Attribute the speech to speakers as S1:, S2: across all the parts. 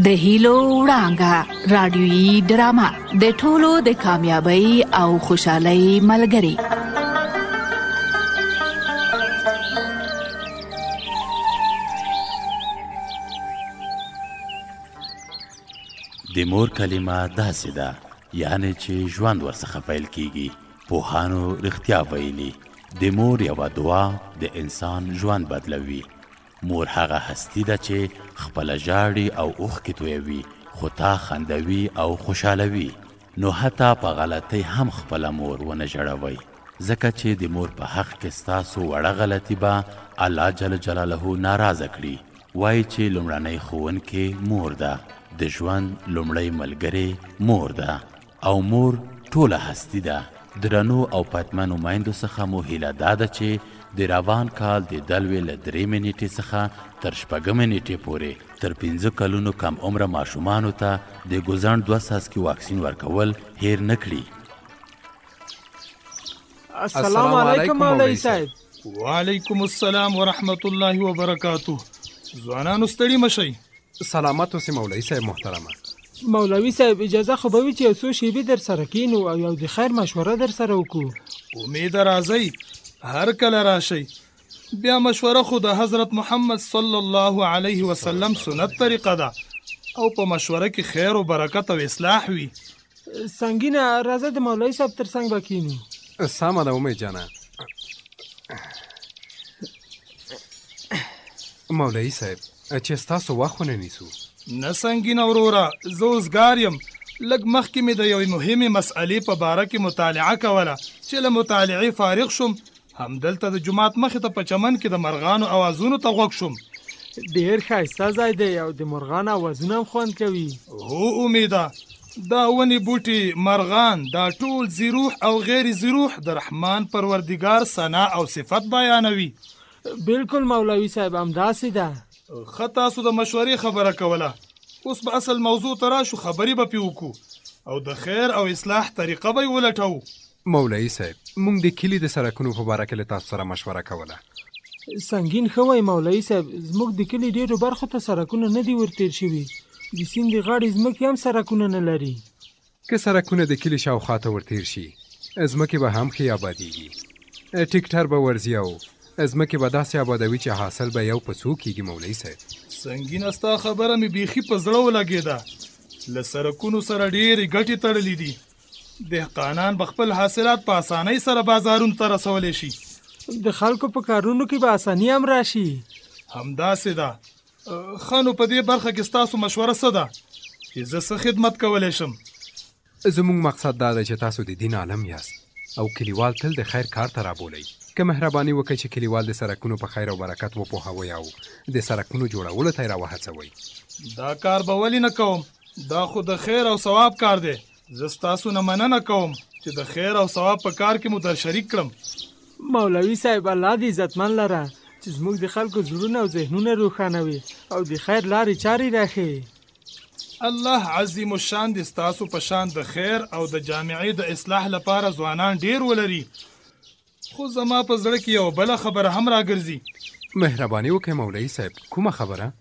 S1: د هیلو وړانګه رادیويي ډرامه د ټولو د کامیابی او خوشحالۍ ملګری.
S2: د مور کلمه داسې ده، یعنی چې ژوند ورڅخه پیل کیږي. پوهانو رښتیا ویلي، د مور یوه دعا د انسان ژوند بدلوي. مور هغه هستی ده چې خپله ژاړي او اوښکې تویوي، خو تا خندوي او خوشحالوي. نو حتی په غلطۍ هم خپله مور ونه ژړوئ، ځکه چې د مور په حق کې ستاسو وړه غلطي به الله جل جلاله ناراضه کړي. وایي چې لومړنۍ ښوونکې مور ده، د ژوند لومړی ملګرې مور ده، او مور ټوله هستی ده. درنو او پتمنو میندو څخه مو هیله دا ده چې د روان کال د دلوې له 3 نیټې څخه تر 6 نیټې پورې تر 5 کلونو کم عمره ماشومانو ته د ګوزڼ 2 څاڅکي واکسین ورکول هیر نه کړي.
S3: السلام علیکم مولوی صاحب.
S4: وعلیکم السلام ورحمت الله وبرکاته. ځوانانو ستړي مشئ.
S3: سلامت اوسئ مولوی صاحب محترمه.
S5: مولوی صاحب اجازه خو به وي چې یو څو شیبې در سره کینو او یو د خیر مشوره در سره وکړو.
S4: امید راځئ، هر کله راشئ. بیا مشوره خو د حضرت محمد صلی الله علیه وسلم سنت طریقه ده او په مشوره کې خیر او برکت او اصلاح وي.
S5: سنگینه راځه د مولوی صاحب تر څنګ به کینو.
S3: سمه ده امید جانه. مولوی صاحب چې ستاسو وخت ونه نیسو.
S4: نه سنگینه وروره، زه اوسګار یم. لږ مخکې مې د یوې مهمې مسئلې په باره کې مطالعه کوله چې له مطالعې فارغ شوم. همدلته د جومات مخې ته په چمن کې د مرغانو اوازونو ته غوږ شوم.
S5: ډېر ښایسته ځای دی او د مرغانو اوازونه هم خوند کوي.
S4: هو امیده، دا ونې بوټي، مرغان، دا ټول زیروح او غیر زیروح د رحمان پروردګار ثنا او صفت بیانوي.
S5: بالکل مولوی صاحب همداسې ده.
S4: ښه تاسو د مشورې خبره کوله، اوس به اصل موضوع ته راشو، خبرې به پې وکړو او د خیر او اصلاح طریقه به یې ولټوو.
S3: مولوی صاحب موږ د کلي د سړکونو په باره کې له تاسو سره مشوره کوله.
S5: سنگین ښه وایي مولوی صاحب، زموږ د کلي ډېرو برخو ته سړکونه نه دي ورتېر شوي. د سیند د غاړې ځمکې هم سړکونه نه لري.
S3: که سړکونه د کلي شاوخوا ته ورتېر شي، ځمکې به هم ښې آبادېږي. ټیکټر به ورځي او ځمکې به داسې آبادوي چې حاصل به یو په څو کېږي. مولوی صاحب
S4: سنگینه ستا خبره مې بیخي په زړه ولګېده. له سړکونو سره ډېرې ګټې تړلې دي. دهقانان به خپل حاصلات په اسانۍ سره بازارونو ته رسولی شي.
S5: د خلکو په کارونو کې به اساني هم راشي.
S4: همداسې ده. ښه نو په دې برخه کې ستاسو مشوره څه ده چې زه څه خدمت کولی شم؟
S3: زموږ مقصد دا دی چې تاسو د دین عالم یاست او کلیوال تل د خیر کار ته رابولئ. که مهرباني وکړئ چې کلیوال د سړکونو په خیر او برکت وپوهوئ او د سړکونو جوړولو ته یې راوهڅوئ.
S4: دا کار به ولې نه کوم؟ دا خو د خیر او ثواب کار دی. زه ستاسو نه مننه کوم چې د خیر او ثواب په کار کې مو در شریک کړم.
S5: مولوي صاحب الله دې عزتمن لره چې زموږ د خلکو زړونه او ذهنونه روښانوي او د خیر لارې چارې راښیي.
S4: الله عظیم الشان دې ستاسو په شان د خیر او د جامعې د اصلاح لپاره ځوانان ډیر ولري. خو زما په زړه کې یو بله خبره هم راګرځي.
S3: مهرباني وکړئ مولوي صاحب، کومه خبره؟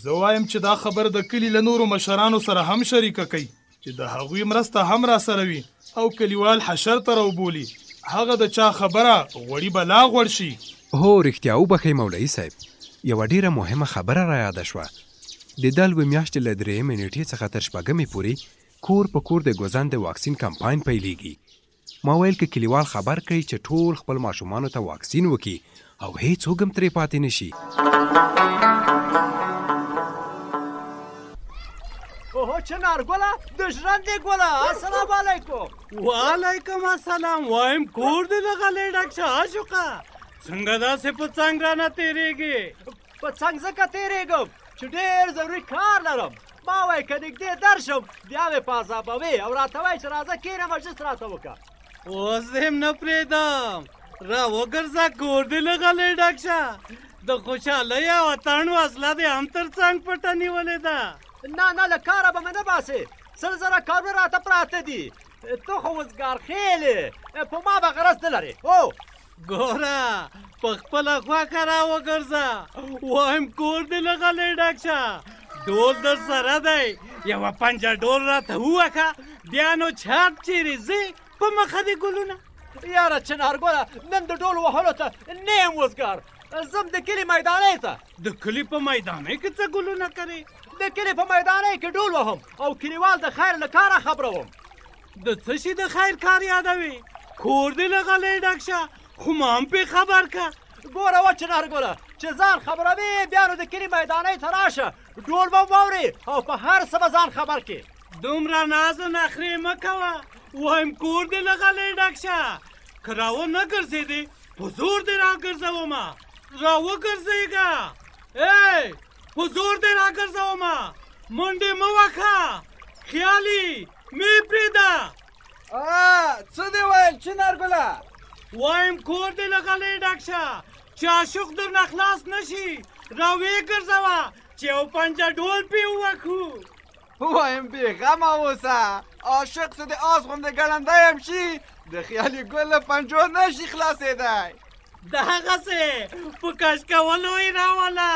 S4: زه وایم چې دا خبر د کلي له نورو مشرانو سره هم شریکه کوي چې د هغوی مرسته هم را سره وي او کلیوال حشر ته راوبولي. هغه د چا خبره غوړي به لا غوړ شي.
S3: هو رښتیا وبښئ مولوي صاحب، یوه ډیره مهمه خبره را یاده شوه. د دلوې میاشتې له 3 نیټې څخه تر 6 پورې کور په کور د ګوزن د واکسین کمپاین پیلیږي. ما ویل که کلیوال خبر کړي چې ټول خپل ماشومانو ته واکسین وکړي او هیڅوک هم ترې پاتې نشي.
S6: اوهو چنار ګله د ژرندې ګله، السلام علیکم.
S7: وعلیکم السلام. وایم کور دې لغلی ډک شه عاشقه، څنګه داسې په څنګ رانه تېرېږي؟
S6: په څنګ ځکه تېرېږم چې ډېر ضروري کار لرم. ما وایي که نږدې درشم بیا مې په عذابوې او راته وایي چې راځه کښېنه مجلس راته وکړه.
S7: اوس هم نه پرېږدم، را وګرځه کور دې لغلی ډک شه. د خوشحالۍ او اتڼ وسله دې هم تر څنګ پټه نیولې ده.
S6: نه نه له کاره به مې نه باسې، 100,000 کارونه راته پراته دي. ته خو وزګار خېلې، په ما به غرض نه لرې. هو
S7: ګوره په خپله خوښه را وګرځه، وایم کور دې له غلی ډک شه. ډول در سره دی، یوه پنجه ډول راته ووکه، بیا نو چاک چیرې ځې په مخه دې ګلونه.
S6: یاره چنارګله نن د ډول وهلو ته نه یم وزګار، ځم د کلي میدانۍ ته.
S7: د کلي په میدانۍ کې څه ګلونه کرې؟
S6: د کلي په میدانۍ کې ډول وهم او کلیوال د خیر له کاره خبروم.
S7: د څه شي د خیر کار یادوي؟ کور دې له غلۍ ډک شه، خو ما هم پې خبر که.
S6: ګوره و چنارګله چې ځان خبروي بیا نو د کلي میدانۍ ته راشه، ډول به واورې او په هر څه به ځان خبر کې.
S7: دومره ناز و نخرې مه کوه، وایم کور دې له غلۍ ډک شه. که راو نه ګرځېدې په زور دې راګرځومه. راوګرځېږه، ای په زور دې راګرځومه. منډې مه وکړه، خیالي مې پرېږده.
S8: څه دې ویل چنارګله؟
S7: وایم کور دې له غلۍ ډک شه چې عاشق درنه خلاص نه شي. راویې ګرځوه چې یو پنجه ډول پې ووکړو.
S8: وایم بېغمه اوسه، عاشق څه د آس غوندې ګړندی هم شي، د خیالي ګل له پنجو نه شي خلاصېدی.
S7: د هغسې په کش کولو یې راوله.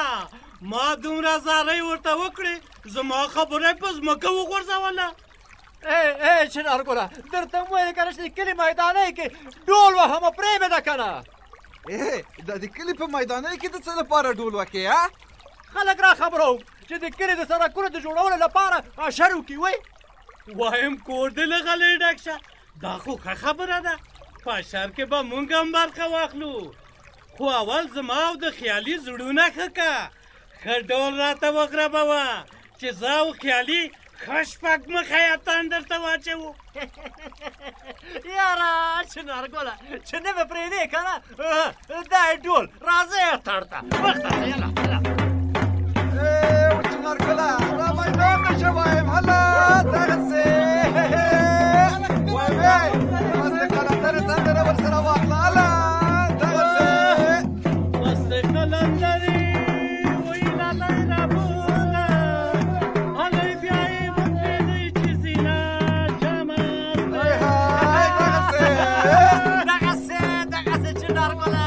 S7: ما دومره زارۍ ورته وکړې، زما خبره په ځمکه وغورځوله.
S6: ای چنارګله درته مو ویل کنه چې د کلي میدانۍ کې ډول وهم پرېږده که نه.
S8: دا د کلي په میدانۍ کې د څه لپاره ډول وکې؟
S6: خلک را خبروم چې د کلي د سړکونو د جوړولو لپاره اشر وکړي.
S7: وایم کور دې له غلۍ ډک شه، دا خو ښه خبره ده. په اشر کې به مونږ هم برخه واخلو، خو اول زما او د خیالي زړونه ښه که. ښه ډول راته وغربوه چې زه او خیالي ښه شپږ مخی اتڼ درته واچوو.
S6: یاره چنارګله چې نه به پرېږدې که نه، دا یې ډول راځئ اتڼ ته مخته یله.
S8: چنارګله را میدان ته شه وایم، هله دغسې وایم مستې قلندرې سندره ورسره واخله، هله دغسې
S7: مستې قلندرې وایي لالی رابوله، هلئ بیا یې وپرېږدئ چې زینه جامه
S6: دغسې چنارګله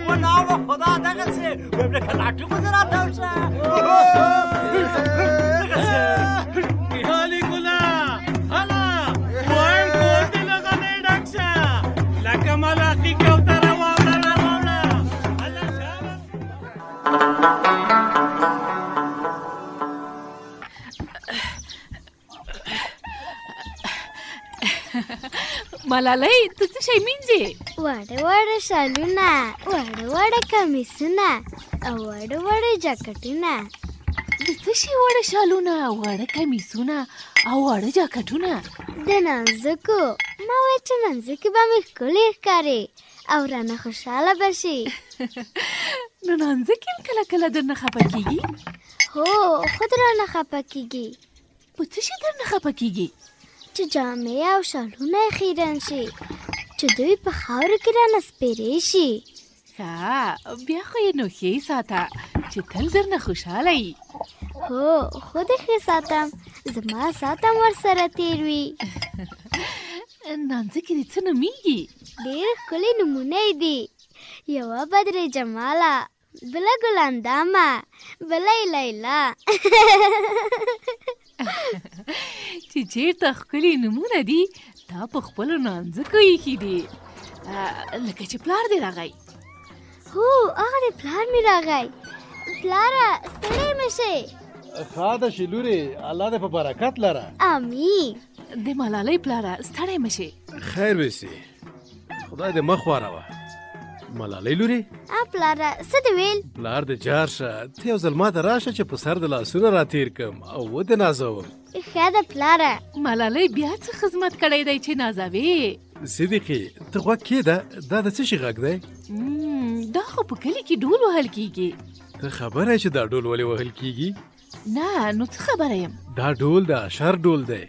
S6: وناوه خدا دغسې ویم لکه لاټي غوندې راتاو شه.
S7: خیالي ګله هله وایم کور دې له غلۍ ډک شه، لکه ملاقي کوتره واوړه راواوړه. هله شابه.
S1: ملالۍ ته څه شی مینځې؟
S9: واړه واړه شالونه، واړه واړه کمیسونه او واړه واړه جاکټونه.
S1: د څه شي واړه شالونه، واړه کمیسونه او واړه جاکټونه؟
S9: د نانځکو. ما وایي چې نانځکې به مې ښکلې ښکاري او رانه خوشحاله به شي.
S1: نو نانځکې کله کله درنه خفه کېږي؟
S9: هو خود رانه خفه کېږي.
S1: په څه شي درنه خفه کېږي؟
S9: چې جامې او شالونه یې خیرن شي، چې دوی په خاورو کې رانه سپېرې شي.
S1: ښه بیا خو یې نو ښې ساته چې تل درنه خوشحاله یي.
S9: هو خود یې ښې ساتم، زما ساعت هم ورسره تېر وي.
S1: نانځکې دې څه نومیږي؟
S9: ډېر ښکلي نومونه یې دي. یوه بدر جماله، بله ګلاندامه، بله لیلا.
S1: چې چېرته ښکلي نومونه دي دا په خپلو نانځکو ایښي دي. لکه چې پلار دې راغی.
S9: هو هغه دې پلار مې راغی. پلاره ستړی مه شئ.
S10: ښه ده چې لورې، الله دې په برکت لره.
S9: امین.
S1: د ملالۍ پلاره ستړی مه شې.
S10: خیر به سي، خدای دې مخ واروه. ملالۍ لورې
S9: پلاره څه دې ویل؟
S10: پلار دې جار شه، ته یو ځل ما ته راشه چې په سر د لاسونه راتېر کړم او ودې نازوم.
S9: ښه ده پلاره.
S1: ملالۍ بیا څه خدمت کړی دی چې نازوې؟
S10: صدیقې ته غوږ کېږده، دا د څه شي غږ دی؟
S1: دا خو په کلي کې ډول وهل کېږي.
S10: ته خبره یې چې دا ډول ولې وهل کېږي؟
S1: نه نو څه خبره یم؟
S10: دا ډول د اشر ډول دی.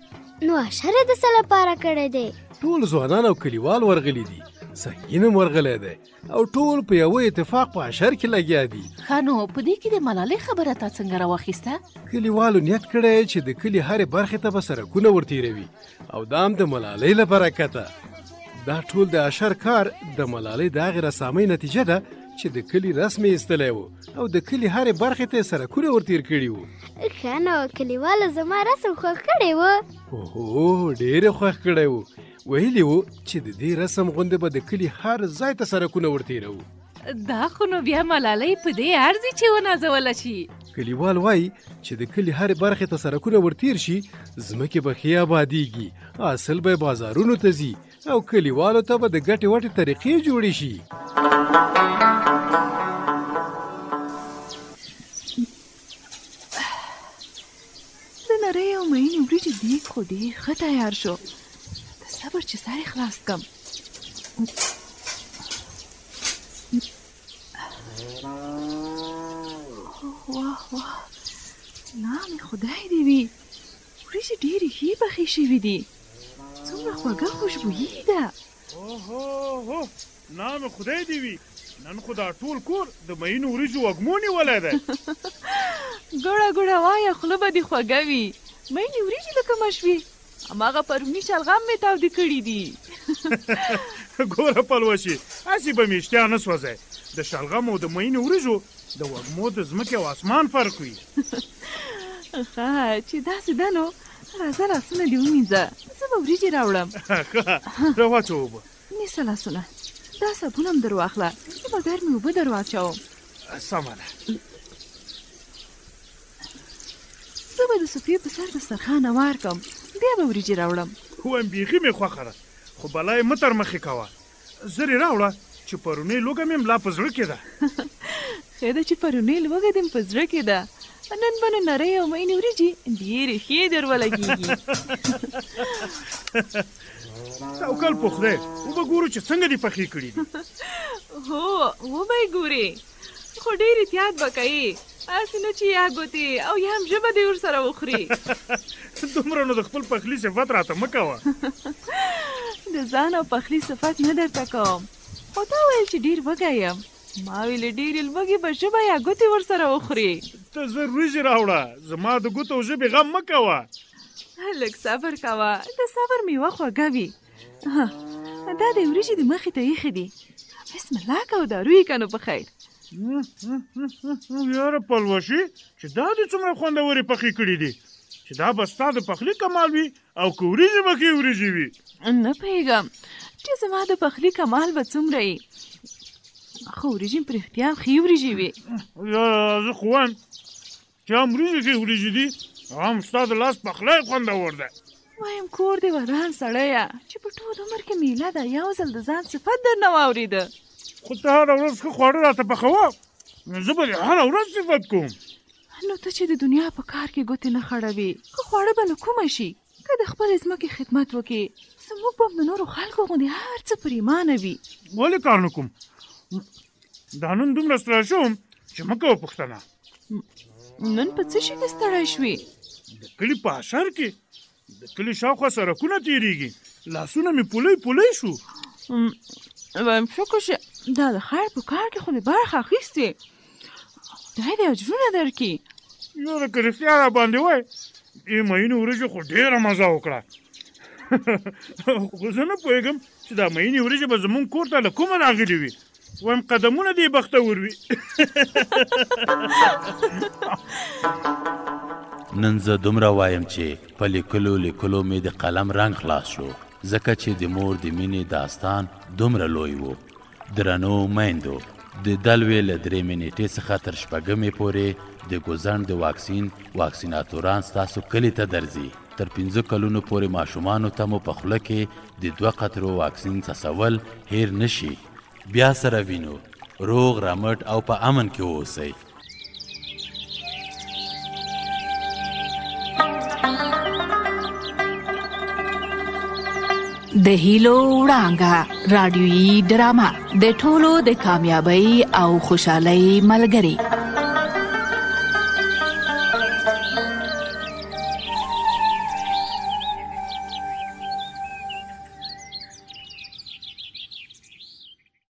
S9: نو اشر یې د څه لپاره کړی دی؟
S10: ټول ځوانان او کلیوال ورغلي دي، سنګین هم ورغلی دی او ټول په یوه اتفاق په اشر کې لګیا دي.
S1: ښه نو په دې کې د ملالۍ خبره تا څنګه راواخیسته؟
S10: کلیوالو نیت کړی چې د کلي هرې برخې ته به سړکونه ورتېروي او دا هم د ملالۍ له برکته. دا ټول د اشر کار د ملالۍ د هغې رسامۍ نتیجه ده چې د کلي رسم یې ایستلی و او د کلي هرې برخې ته یې سرکونه ورتېر کړي وو.
S9: ښه نو کلیوالو زما رسم خوښ کړی و؟
S10: اوهو ډېر یې خوښ کړی و. ویلي وو چې د دې رسم غوندې به د کلي هر ځای ته سرکونه ورتېروو.
S1: دا خو نو بیا ملالۍ په دې ارزي چې ونازوله شي.
S10: کلیوال وایي چې د کلي هرې برخې ته سرکونه ورتېر شي ځمکې به ښې آبادېږي، حاصل به یې بازارونو ته ځي او کلیوالو ته به د ګټې وټې طریقې جوړې شي.
S1: د نرۍ او مینې وریجې دیګ خو ډېر ښه تیار شو. د صبر چې سر یې خلاص کړم. واه واه، نام خدای دې وي، وریجې ډېرې ښې پخې شوي دي. څومره خوږه خوشبويي ده.
S11: اوهو، نام خدای دې وي، نن خو دا ټول کور د مینو وریجو وږمو نیولی دی.
S1: ګوړه ګوړه وایه، خوله به دې خوږه وي. مینې وریجې له کومه شوې؟ هماغه پروني شلغم مې تاودې کړي دي.
S11: ګوره پلوشې، هسې به مې اشتیا نه سوځی. د شلغم او د مینو وریجو د وږمو د ځمکې او اسمان فرق وي.
S1: ښه چې داسې ده نو راځه لاسونه دې ومینځه، زه به وریجې راوړم.
S11: ښه راواچوه اوبه.
S1: نیسه لاسونه، دا صابون هم در واخله، زه به ګرمې اوبه در واچوم.
S11: سمه ده.
S1: زه به د صفیې په سر دسترخوان هوار کړم، بیا به وریجې راوړم.
S11: وایم بیخي مې خوښه ده، خو بلا یې مه تر مخې کوه. زر یې راوړه چې پرونۍ لوږه مې ملا په زړه کې ده.
S1: ښه ده چې پرونۍ لوږه دې په زړه کې ده. نن به نو نرۍ او مینې وریجې ډېرې ښې در ولګېږي.
S11: توکل په خدای، وبه ګورو چې څنګه دې پخې کړي دي.
S1: هو وبه یې ګورې، خو ډېر احتیاط به کوې، هسې نه چې یا ګوتې او یا هم ژبه دې ورسره وخوري.
S11: دومره نو د خپل پخلي صفت راته مه کوه.
S1: د ځان او پخلي صفت نه درته کوم، خو تا ویل چې ډېر وږی یم. ما ویلې ډېرې لوږې به ژبه یا ګوتې ورسره وخوري.
S11: ته زر وریجې راوړه، زما د ګوتو او ژبې غم مه کوه.
S1: لږ صبر کوه، د صبر میوه خوږه وي. دا د وریجې د مخې ته ایښې دي، بسم الله کوه، دارو یې که نو په خیر.
S11: یاره پلوشې، چې دا دې څومره خوندورې پخې کړي دي، چې دا به ستا د پخلي کمال وي او که وریجې به ښې وریجې وي.
S1: نه پوهېږم چې زما د پخلي کمال به څومره وي، خو وریجې په رښتیا ښې وریجې وي.
S11: یاره زه خو وایم چې هم وریجې ښې وریجې دي، هم ستا د لاس پخلی خوندور دی.
S1: وایم کور دې وران سړیه، چې په ټول عمر کې میله ده، یو ځل د ځان صفت در نه واورېده.
S11: خو ته هره ورځ ښه خواړه راته پخوه، زه به دې هره ورځ صفت کوم.
S1: نو ته چې د دنیا په کار کې ګوتې نه خړوې، ښه خواړه به له کومه شي؟ که د خپلې ځمکې خدمت وکړې، زموږ به د نورو خلکو غوندې هر څه پر ایمانه وي.
S11: ولې کار نه کوم؟ دا نن دومره ستړی شوم چې مه کوه پوښتنه.
S1: نن په څه شي کې ستړی شوې؟
S11: د کلي په اشر کې د کلي شاوخوا سړکونه تېرېږي، لاسونه مې پولۍ پولۍ شو.
S1: وایم شکر چې دا د خیر په کار کې خو دې برخه اخیستې، خدای دې اجرونه درکړي.
S11: یاره که رښتیا را باندې وای، دې مینو وریجو خو ډېره مزه وکړه. خو زه نه پوهېږم چې دا مینې وریجې به زمونږ کور ته له کومه راغلي وي. وایم قدمونه دې بختور وي.
S2: نن زه دومره وایم چې په لیکلو مې د قلم رنګ خلاص شو، ځکه چې د مور د مینې داستان دومره لوی و. درنو میندو، د دلوې له 3 نیټې څخه تر 6 پورې د ګوزن د واکسیناتوران ستاسو کلي ته درځي. تر 5 کلونو پورې ماشومانو ته مو په خوله کې د 2 قطرو واکسین څڅول هیر نشي. بیا سره وینو، روغ رمټ او په امن کې اوسئ.
S12: د هیلو وړانګه رادیویي ډرامه د ټولو د کامیابی او خوشحالۍ ملګری.